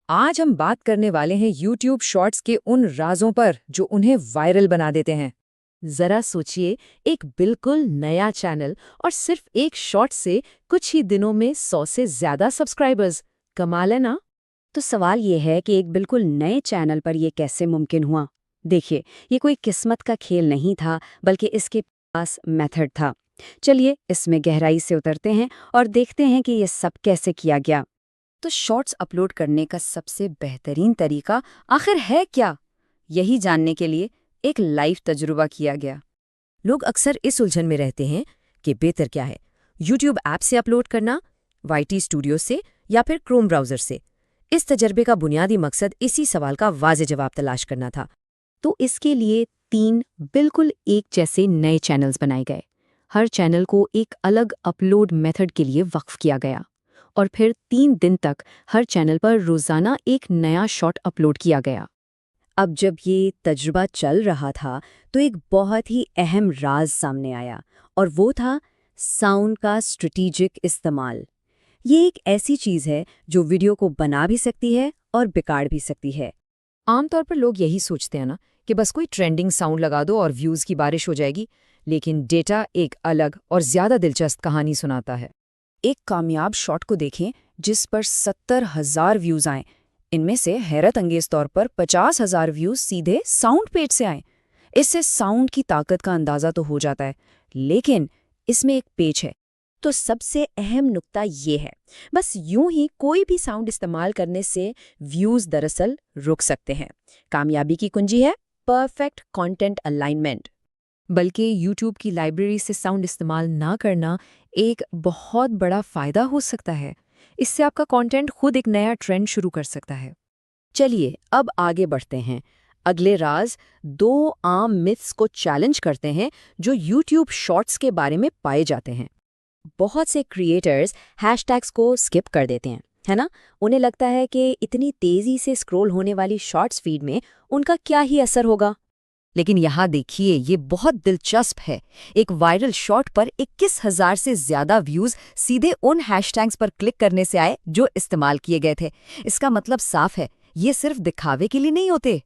आज हम बात करने वाले हैं YouTube शॉर्ट्स के उन राजों पर जो उन्हें वायरल बना देते हैं। जरा सोचिए, एक बिल्कुल नया चैनल और सिर्फ एक शॉट से कुछ ही दिनों में 100 से ज्यादा सब्सक्राइबर्स। कमाल है ना? तो सवाल ये है कि एक बिल्कुल नए चैनल पर ये कैसे मुमकिन हुआ। देखिए, ये कोई किस्मत का खेल नहीं था, बल्कि इसके पास मेथड था। चलिए इसमें गहराई से उतरते हैं और देखते हैं कि ये सब कैसे किया गया। तो शॉर्ट्स अपलोड करने का सबसे बेहतरीन तरीका आखिर है क्या? यही जानने के लिए एक लाइव तजुर्बा किया गया। लोग अक्सर इस उलझन में रहते हैं कि बेहतर क्या है, YouTube ऐप से अपलोड करना, YT स्टूडियो से या फिर क्रोम ब्राउज़र से। इस तजर्बे का बुनियादी मकसद इसी सवाल का वाज़ेह जवाब तलाश करना था। तो इसके लिए 3 बिल्कुल एक जैसे नए चैनल्स बनाए गए। हर चैनल को एक अलग अपलोड मेथड के लिए वक्फ किया गया और फिर 3 दिन तक हर चैनल पर रोज़ाना एक नया शॉट अपलोड किया गया। अब जब ये तजुर्बा चल रहा था तो एक बहुत ही अहम राज सामने आया, और वो था साउंड का स्ट्रेटेजिक इस्तेमाल। ये एक ऐसी चीज़ है जो वीडियो को बना भी सकती है और बिगाड़ भी सकती है। आमतौर पर लोग यही सोचते हैं ना कि बस कोई ट्रेंडिंग साउंड लगा दो और व्यूज़ की बारिश हो जाएगी, लेकिन डेटा एक अलग और ज़्यादा दिलचस्प कहानी सुनाता है। एक कामयाब शॉट को देखें जिस पर 70,000 व्यूज़ आए। इनमें से हैरत अंगेज तौर पर 50,000 व्यूज़ सीधे साउंड पेज से आए। इससे साउंड की ताकत का अंदाज़ा तो हो जाता है, लेकिन इसमें एक पेच है। तो सबसे अहम नुक्ता ये है, बस यूं ही कोई भी साउंड इस्तेमाल करने से व्यूज़ दरअसल रुक सकते हैं। कामयाबी की कुंजी है परफेक्ट कंटेंट अलाइनमेंट। बल्कि YouTube की लाइब्रेरी से साउंड इस्तेमाल ना करना एक बहुत बड़ा फ़ायदा हो सकता है। इससे आपका कंटेंट खुद एक नया ट्रेंड शुरू कर सकता है। चलिए अब आगे बढ़ते हैं। अगले राज 2 आम मिथ्स को चैलेंज करते हैं जो YouTube शॉर्ट्स के बारे में पाए जाते हैं। बहुत से क्रिएटर्स हैशटैग्स को स्किप कर देते हैं, है ना? उन्हें लगता है कि इतनी तेज़ी से स्क्रॉल होने वाली शॉर्ट्स फीड में उनका क्या ही असर होगा। लेकिन यहाँ देखिए, ये बहुत दिलचस्प है। एक वायरल शॉट पर 21,000 से ज़्यादा व्यूज़ सीधे उन हैशटैग्स पर क्लिक करने से आए जो इस्तेमाल किए गए थे। इसका मतलब साफ है, ये सिर्फ दिखावे के लिए नहीं होते।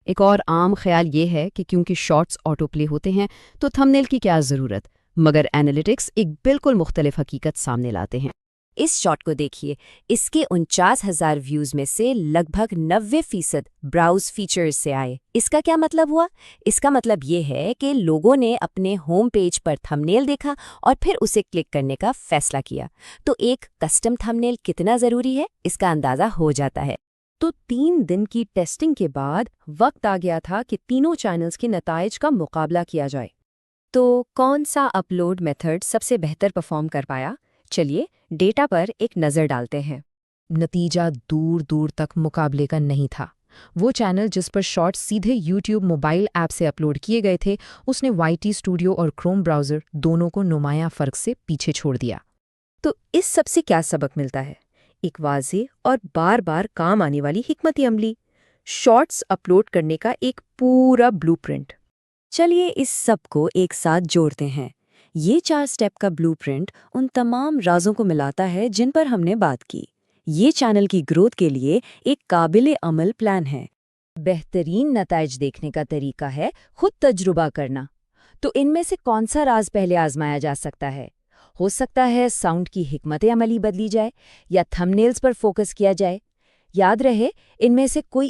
एक और आम ख्याल ये है कि क्योंकि शॉर्ट्स ऑटो प्ले होते हैं तो थंबनेल की क्या ज़रूरत, मगर एनालिटिक्स एक बिल्कुल मुख्तलिफ हकीकत सामने लाते हैं। इस शॉट को देखिए, इसके 49,000 व्यूज़ में से लगभग 90% ब्राउज फीचर्स से आए। इसका क्या मतलब हुआ? इसका मतलब ये है कि लोगों ने अपने होम पेज पर थंबनेल देखा और फिर उसे क्लिक करने का फैसला किया। तो एक कस्टम थंबनेल कितना ज़रूरी है, इसका अंदाज़ा हो जाता है। तो 3 दिन की टेस्टिंग के बाद वक्त आ गया था कि तीनों चैनल्स के नताइज का मुकाबला किया जाए। तो कौन सा अपलोड मेथड सबसे बेहतर परफॉर्म कर पाया? चलिए डेटा पर एक नज़र डालते हैं। नतीजा दूर दूर तक मुकाबले का नहीं था। वो चैनल जिस पर शॉर्ट्स सीधे YouTube मोबाइल ऐप से अपलोड किए गए थे, उसने YT स्टूडियो और क्रोम ब्राउज़र दोनों को नुमायां फ़र्क से पीछे छोड़ दिया। तो इस सब से क्या सबक मिलता है? एक वाज़ेह और बार बार काम आने वाली हिकमत अमली, शॉर्ट्स अपलोड करने का एक पूरा ब्लूप्रिंट। चलिए इस सब को एक साथ जोड़ते हैं। ये 4 स्टेप का ब्लूप्रिंट उन तमाम राजों को मिलाता है जिन पर हमने बात की। ये चैनल की ग्रोथ के लिए एक काबिले अमल प्लान है। बेहतरीन नताइज देखने का तरीका है खुद तजुर्बा करना। तो इनमें से कौन सा राज पहले आजमाया जा सकता है? हो सकता है साउंड की हिकमत अमली बदली जाए या थंबनेल्स पर फोकस किया जाए। याद रहे, इनमें से कोई